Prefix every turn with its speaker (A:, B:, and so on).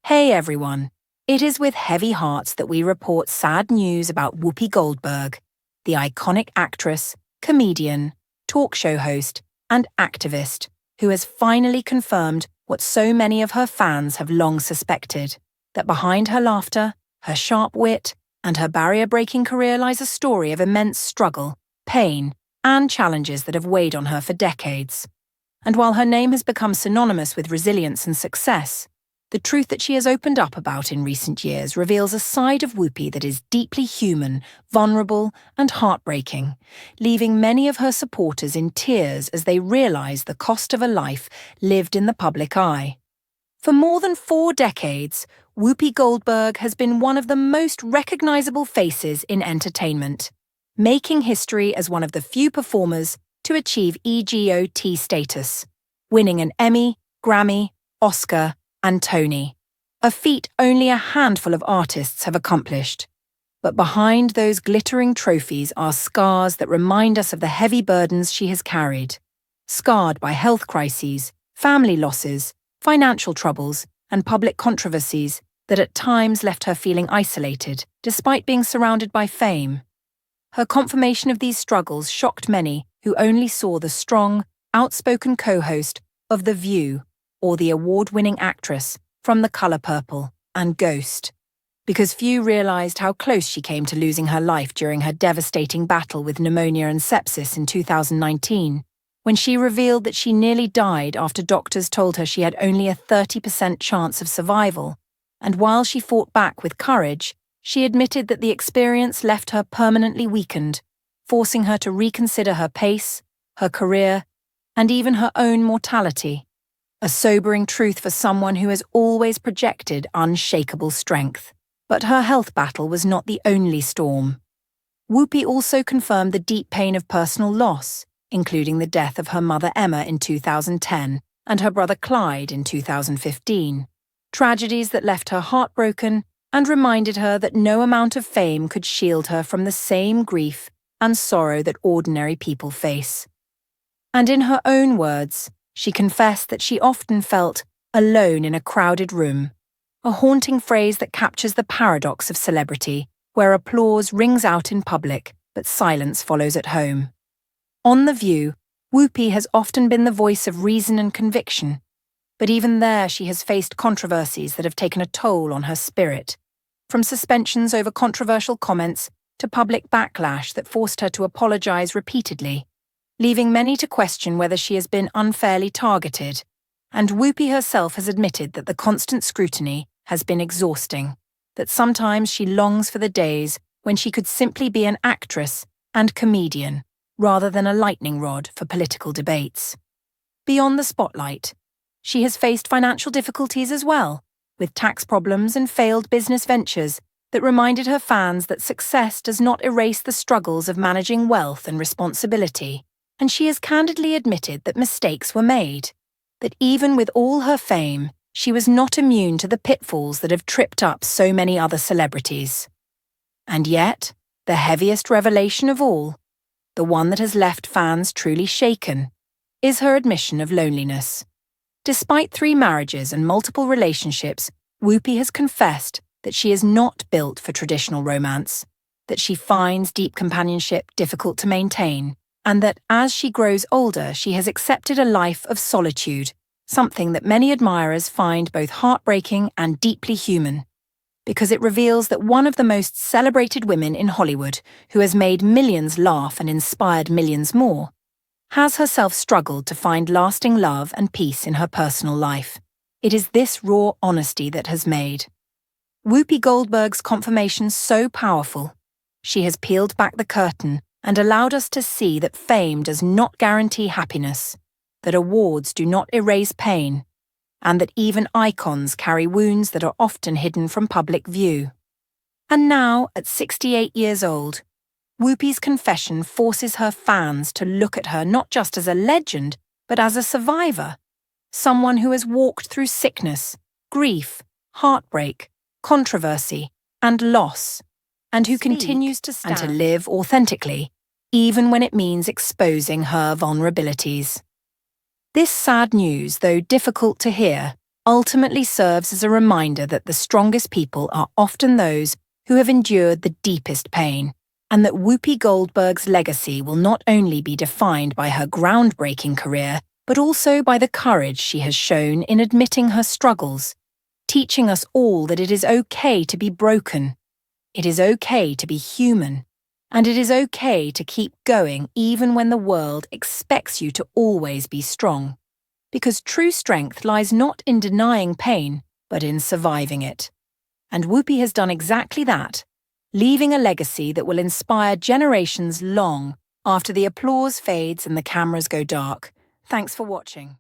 A: Hey everyone, it is with heavy hearts that we report sad news about Whoopi Goldberg, the iconic actress, comedian, talk show host, and activist who has finally confirmed what so many of her fans have long suspected, that behind her laughter, her sharp wit, and her barrier-breaking career lies a story of immense struggle, pain, and challenges that have weighed on her for decades. And while her name has become synonymous with resilience and success, the truth that she has opened up about in recent years reveals a side of Whoopi that is deeply human, vulnerable, and heartbreaking, leaving many of her supporters in tears as they realize the cost of a life lived in the public eye. For more than 4 decades, Whoopi Goldberg has been one of the most recognizable faces in entertainment, making history as one of the few performers to achieve EGOT status, winning an Emmy, Grammy, Oscar, and Tony, a feat only a handful of artists have accomplished. But behind those glittering trophies are scars that remind us of the heavy burdens she has carried, scarred by health crises, family losses, financial troubles, and public controversies that at times left her feeling isolated, despite being surrounded by fame. Her confirmation of these struggles shocked many who only saw the strong, outspoken co-host of The View, or the award-winning actress from The Color Purple and Ghost, because few realized how close she came to losing her life during her devastating battle with pneumonia and sepsis in 2019, when she revealed that she nearly died after doctors told her she had only a 30% chance of survival. And while she fought back with courage, she admitted that the experience left her permanently weakened, forcing her to reconsider her pace, her career, and even her own mortality. A sobering truth for someone who has always projected unshakable strength. But her health battle was not the only storm. Whoopi also confirmed the deep pain of personal loss, including the death of her mother Emma in 2010 and her brother Clyde in 2015. Tragedies that left her heartbroken and reminded her that no amount of fame could shield her from the same grief and sorrow that ordinary people face. And in her own words, she confessed that she often felt alone in a crowded room, a haunting phrase that captures the paradox of celebrity, where applause rings out in public, but silence follows at home. On The View, Whoopi has often been the voice of reason and conviction, but even there she has faced controversies that have taken a toll on her spirit, from suspensions over controversial comments to public backlash that forced her to apologize repeatedly, leaving many to question whether she has been unfairly targeted, and Whoopi herself has admitted that the constant scrutiny has been exhausting, that sometimes she longs for the days when she could simply be an actress and comedian, rather than a lightning rod for political debates. Beyond the spotlight, she has faced financial difficulties as well, with tax problems and failed business ventures that reminded her fans that success does not erase the struggles of managing wealth and responsibility. And she has candidly admitted that mistakes were made, that even with all her fame, she was not immune to the pitfalls that have tripped up so many other celebrities. And yet, the heaviest revelation of all, the one that has left fans truly shaken, is her admission of loneliness. Despite 3 marriages and multiple relationships, Whoopi has confessed that she is not built for traditional romance, that she finds deep companionship difficult to maintain, and that as she grows older, she has accepted a life of solitude, something that many admirers find both heartbreaking and deeply human, because it reveals that one of the most celebrated women in Hollywood, who has made millions laugh and inspired millions more, has herself struggled to find lasting love and peace in her personal life. It is this raw honesty that has made Whoopi Goldberg's confirmation so powerful. She has peeled back the curtain and allowed us to see that fame does not guarantee happiness, that awards do not erase pain, and that even icons carry wounds that are often hidden from public view. And now, at 68 years old, Whoopi's confession forces her fans to look at her not just as a legend, but as a survivor, someone who has walked through sickness, grief, heartbreak, controversy, and loss, and who continues to stand and to live authentically, even when it means exposing her vulnerabilities. This sad news, though difficult to hear, ultimately serves as a reminder that the strongest people are often those who have endured the deepest pain, and that Whoopi Goldberg's legacy will not only be defined by her groundbreaking career, but also by the courage she has shown in admitting her struggles, teaching us all that it is okay to be broken, it is okay to be human, and it is okay to keep going even when the world expects you to always be strong. Because true strength lies not in denying pain, but in surviving it. And Whoopi has done exactly that, leaving a legacy that will inspire generations long after the applause fades and the cameras go dark. Thanks for watching.